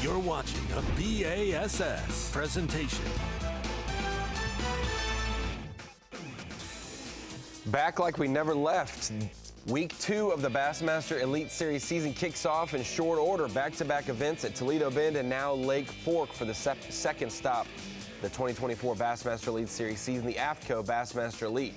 You're watching a B.A.S.S. presentation. Back like we never left. Week 2 of the Bassmaster Elite Series season kicks off in short order. Back-to-back events at Toledo Bend and now Lake Fork for the second stop. The 2024 Bassmaster Elite Series season, the AFTCO Bassmaster Elite.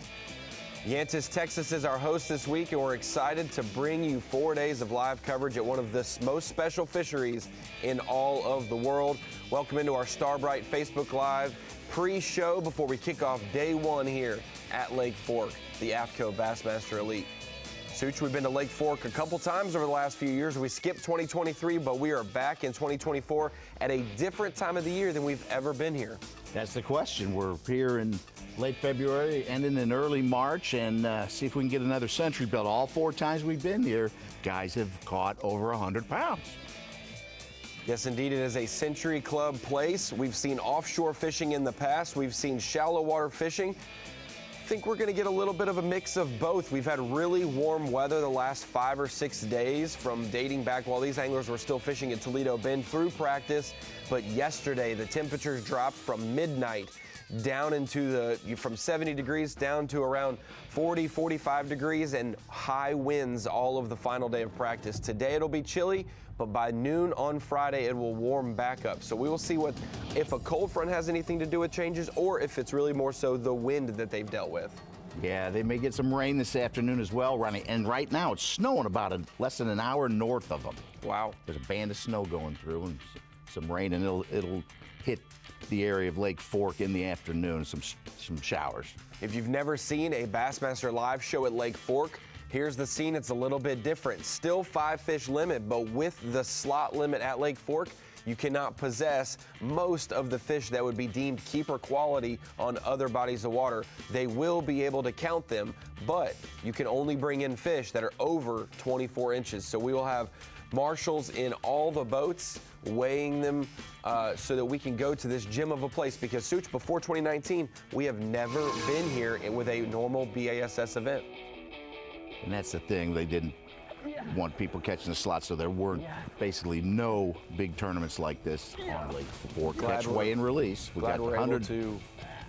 Yantis, Texas is our host this week, and we're excited to bring you 4 days of live coverage at one of the most special fisheries in all of the world. Welcome into our Brite Facebook Live pre-show before we kick off day 1 here at Lake Fork, the AFTCO Bassmaster Elite. Such, we've been to Lake Fork a couple times over the last few years. We skipped 2023, but we are back in 2024 at a different time of the year than we've ever been here. That's the question. We're here in late February, ending in early March, and see if we can get another century belt. All 4 times we've been here, guys have caught over 100 pounds. Yes, indeed, it is a Century Club place. We've seen offshore fishing in the past. We've seen shallow water fishing. I think we're going to get a little bit of a mix of both. We've had really warm weather the last 5 or 6 days, from dating back while these anglers were still fishing at Toledo Bend through practice. But yesterday, the temperatures dropped from midnight down into from 70 degrees down to around 40, 45 degrees, and high winds all of the final day of practice. Today it'll be chilly, but by noon on Friday it will warm back up. So we will see if a cold front has anything to do with changes, or if it's really more so the wind that they've dealt with. Yeah, they may get some rain this afternoon as well, Ronnie. And right now it's snowing about less than an hour north of them. Wow. There's a band of snow going through and some rain, and it'll hit the area of Lake Fork in the afternoon, some showers. If you've never seen a Bassmaster live show at Lake Fork, here's the scene. It's a little bit different. Still 5-fish limit, but with the slot limit at Lake Fork, you cannot possess most of the fish that would be deemed keeper quality on other bodies of water. They will be able to count them, but you can only bring in fish that are over 24 inches. So we will have marshals in all the boats weighing them so that we can go to this gem of a place, because Such, before 2019, we have never been here with a normal B.A.S.S. event. And that's the thing, they didn't want people catching the slots, so there weren't basically no big tournaments like this on Lake Fork. Catch, weigh, and release. We got 100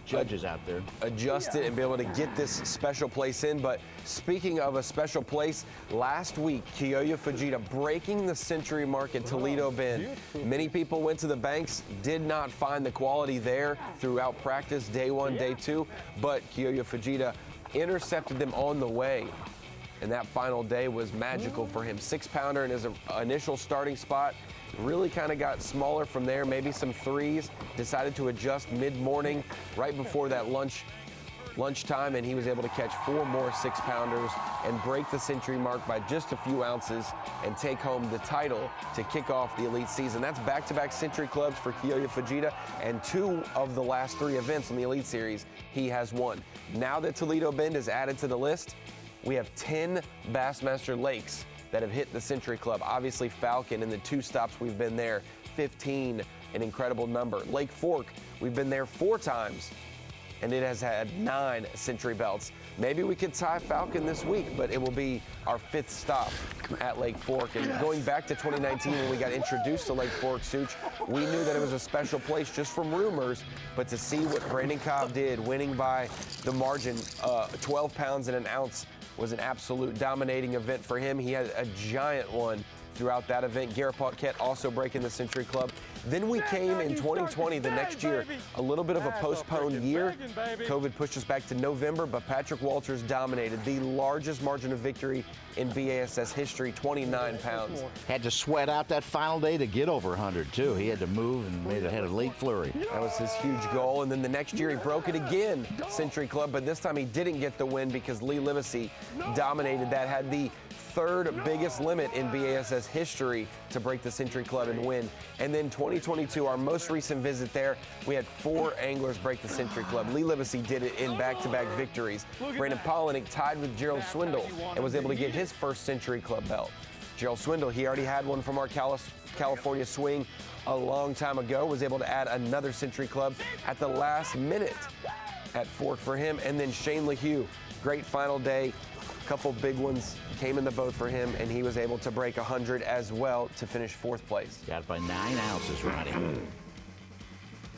judges out there. Adjust it and be able to get this special place in. But speaking of a special place, last week, Kiyoya Fujita breaking the century mark at Toledo Bend. Many people went to the banks, did not find the quality there throughout practice, day 1, day 2, but Kiyoya Fujita intercepted them on the way. And that final day was magical for him. 6-pounder in his initial starting spot. Really kind of got smaller from there, maybe some 3s. Decided to adjust mid-morning, right before that lunchtime, and he was able to catch 4 more 6-pounders and break the century mark by just a few ounces and take home the title to kick off the elite season. That's back-to-back century clubs for Kiyoya Fujita, and 2 of the last 3 events in the elite series he has won. Now that Toledo Bend is added to the list, we have 10 Bassmaster lakes that have hit the Century Club. Obviously, Falcon in the 2 stops we've been there, 15, an incredible number. Lake Fork, we've been there 4 times, and it has had 9 Century belts. Maybe we could tie Falcon this week, but it will be our 5th stop at Lake Fork. And going back to 2019, when we got introduced to Lake Fork, Such, we knew that it was a special place just from rumors, but to see what Brandon Cobb did, winning by the margin, 12 pounds and an ounce, was an absolute dominating event for him. He had a giant one throughout that event. Garrett Paquette also breaking the Century Club. Then we came in 2020, the next year, a little bit of a postponed year. COVID pushed us back to November, but Patrick Walters dominated the largest margin of victory in B.A.S.S. history, 29 pounds. Had to sweat out that final day to get over 100, too. He had to move and had a late flurry. That was his huge goal. And then the next year he broke it again, Century Club, but this time he didn't get the win because Lee Livesey dominated that, had the 3rd biggest limit in B.A.S.S. history to break the Century Club and win. And then 2022, our most recent visit there, we had 4 anglers break the Century Club. Lee Livesey did it in back-to-back victories. Brandon Polinick tied with Gerald Swindle and was able to get his first Century Club belt. Gerald Swindle, he already had one from our California swing a long time ago, was able to add another Century Club at the last minute at Fork for him. And then Shane LaHue, great final day, a couple big ones, came in the boat for him, and he was able to break 100 as well to finish 4th place. Got it by 9 ounces, Ronnie.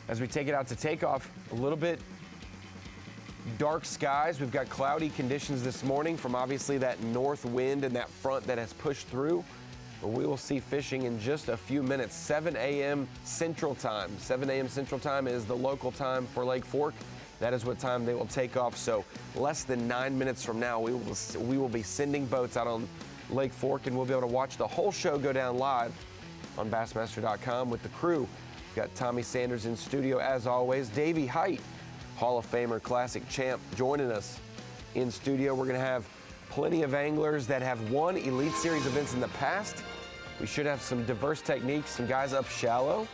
As we take it out to takeoff, a little bit dark skies. We've got cloudy conditions this morning from obviously that north wind and that front that has pushed through. But we will see fishing in just a few minutes. 7 a.m. Central Time. 7 a.m. Central Time is the local time for Lake Fork. That is what time they will take off. So less than 9 minutes from now, we will be sending boats out on Lake Fork, and we'll be able to watch the whole show go down live on Bassmaster.com with the crew. We've got Tommy Sanders in studio as always. Davey Height, Hall of Famer, classic champ, joining us in studio. We're going to have plenty of anglers that have won Elite Series events in the past. We should have some diverse techniques, some guys up shallow.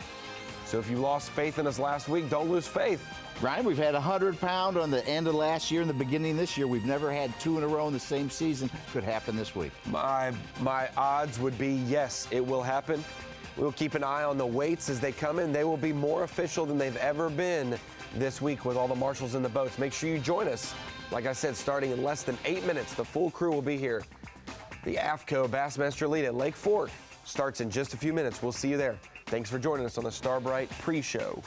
So if you lost faith in us last week, don't lose faith. Ryan, we've had 100-pound on the end of last year and the beginning of this year. We've never had 2 in a row in the same season. Could happen this week. My odds would be yes, it will happen. We'll keep an eye on the weights as they come in. They will be more official than they've ever been this week with all the marshals in the boats. Make sure you join us. Like I said, starting in less than 8 minutes, the full crew will be here. The AFCO Bassmaster Elite at Lake Fork starts in just a few minutes. We'll see you there. Thanks for joining us on the Star Brite pre-show.